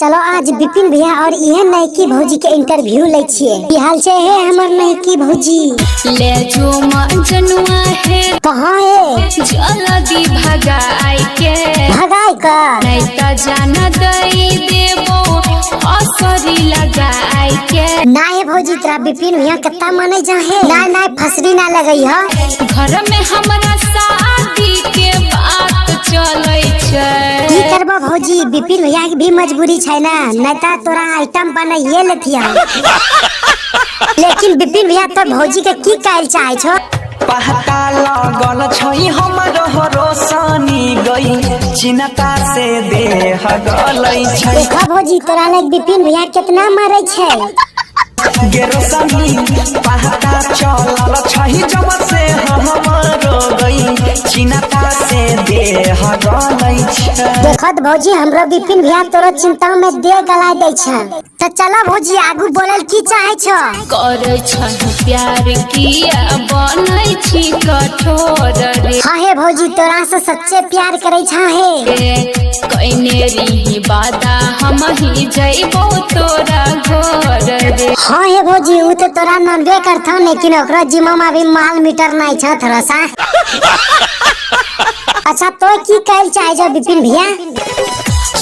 चलो आज विपिन भैया और यह नैकी भौजी के इंटरव्यू ले छिए। की हाल छै है हमर नैकी भौजी? ले जो जनुआ है कहाँ है? जल्दी भगाई के भगाई का नहीं त जान दई देबो असरी लगाई के। ना है भौजी तोरा विपिन भैया कितना माने जा है। ना फसरी ना लगई है। घर में हमरा शादी के बात चलै छै। की करबो भौजी विपिन भैया की भी मजबूरी छै ना, नहीं त तोरा आइटम बनाइए लेथिया। लेकिन विपिन भैया तो भौजी के की कहल चाहे छो? पहता लगल छै हमर रोशनी गई चिन्ता से देह गलै छै। देखो भौजी तोरा लग विपिन भैया कितना मारे छै। गे रोशनी पहता चलल छै जब से हमर गई चिन्ता से देह गलै छै। देखत भौजी हमरो विपिन भैया तोरो चिंता में दे गला दै छै। तो चलो भौजी आगू बोलल की चाहे छो? करे छै प्यार किया बनै छी कठोर रे। हाँ हे भौजी तोरा से सच्चे प्यार करे छा है। कइने रही वादा हम ही जइबो तोरा घर रे। हाँ हे भौजी उ तो तोरा ननबे करथौ, लेकिन ओकरा जिम्मा में भी माल मीटर नहीं छ थोड़ा सा। अच्छा तो की कहल चाहे छो विपिन भैया?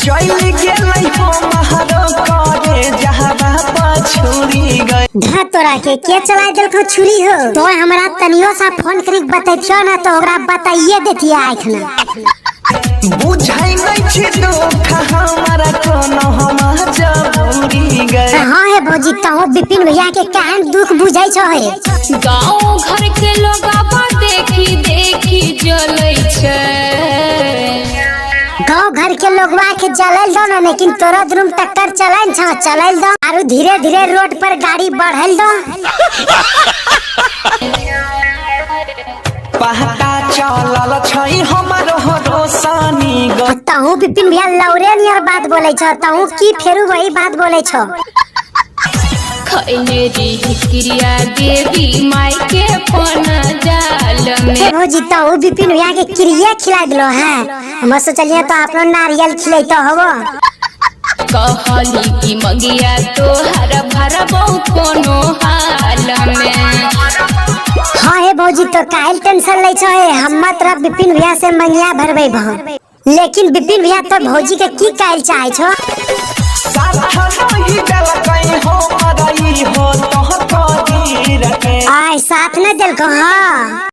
चल गेलै हमरो करे जहां पछुरी गई। धा तोरा के चला देलखो छुरी हो? तो हमरा तनियो सा फोन करी बतैथियो ना तो ओकरा बताइए देतिया आखना। बुझाई नहीं छी दुख हमारा कोनो हम जबूरी गए। हाँ है भौजी कहूँ विपिन भैया के कहन दुख बुझै छो है। गाँव घर के लोग देखी देखी जलै छै। गाँव घर के लोगवा के जलल दो ना, लेकिन तोरा दुरुम टक्कर चलन छ चलल दो आरु धीरे धीरे रोड पर गाड़ी बढ़ल दो। पहता चलल छै हमर रोशनी गई। तहु विपिन भैया लौरे नियर बात बोले छो, तहु की फेरू वही बात बोले छो। खैने रही क्रिया देवी माई के पन जाल में। भौजी तहु विपिन भैया के क्रिया खिला दिलो है। हम सोचलिए तो आप नारियल खिलैतो होबो। कहली की मंगिया तोहर भरबो कोनो हाल में। हाँ हे भौजी तो काहे टेंशन ले छो है, हम तोरा विपिन भैया से मंगिया भरबै भौ। लेकिन विपिन भैया तो भौजी के की कहल चाहे छो? आय साथ न देलको हाँ।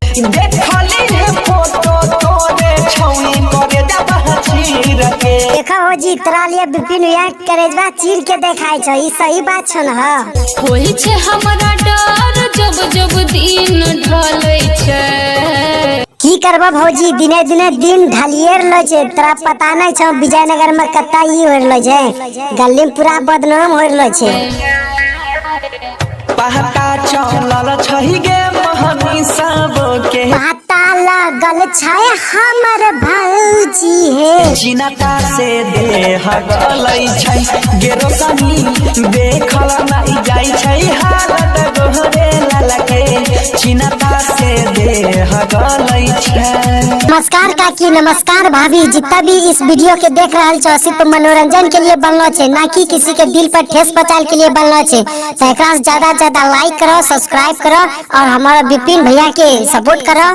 देखो भौजी तोरा लिए विपिन भैया करेजवा चीर के देखाय छो, ई सही बात छो ना? होई छै हमरा डर जब जब दिन ढलै छै। की करबो भौजी दिने दिने दिन ढलिए रहलो छै। तोरा पता नहीं छो विजयनगर में कत्ता ई हो रहलो छै, गली में पूरा बदनाम हो रहलो छै। पहता चलल छै गे महनी सब के पता लगल छै हमर भौजी है। चिन्ता से देह गलै छै। गे रोशनी देखल नहीं जाय छै हालत गोहरे ललके चिन्ता से देह गलै छै। नमस्कार काकी, नमस्कार भाभी। जितना भी इस वीडियो के देख रहल छो सिर्फ मनोरंजन के लिए बनलो छै, ना कि किसी के दिल पर ठेस पहुंचाए के लिए बनलो छै। तो एकरा से ज्यादा लाइक करो, सब्सक्राइब करो और हमारा विपिन भैया के सपोर्ट करो।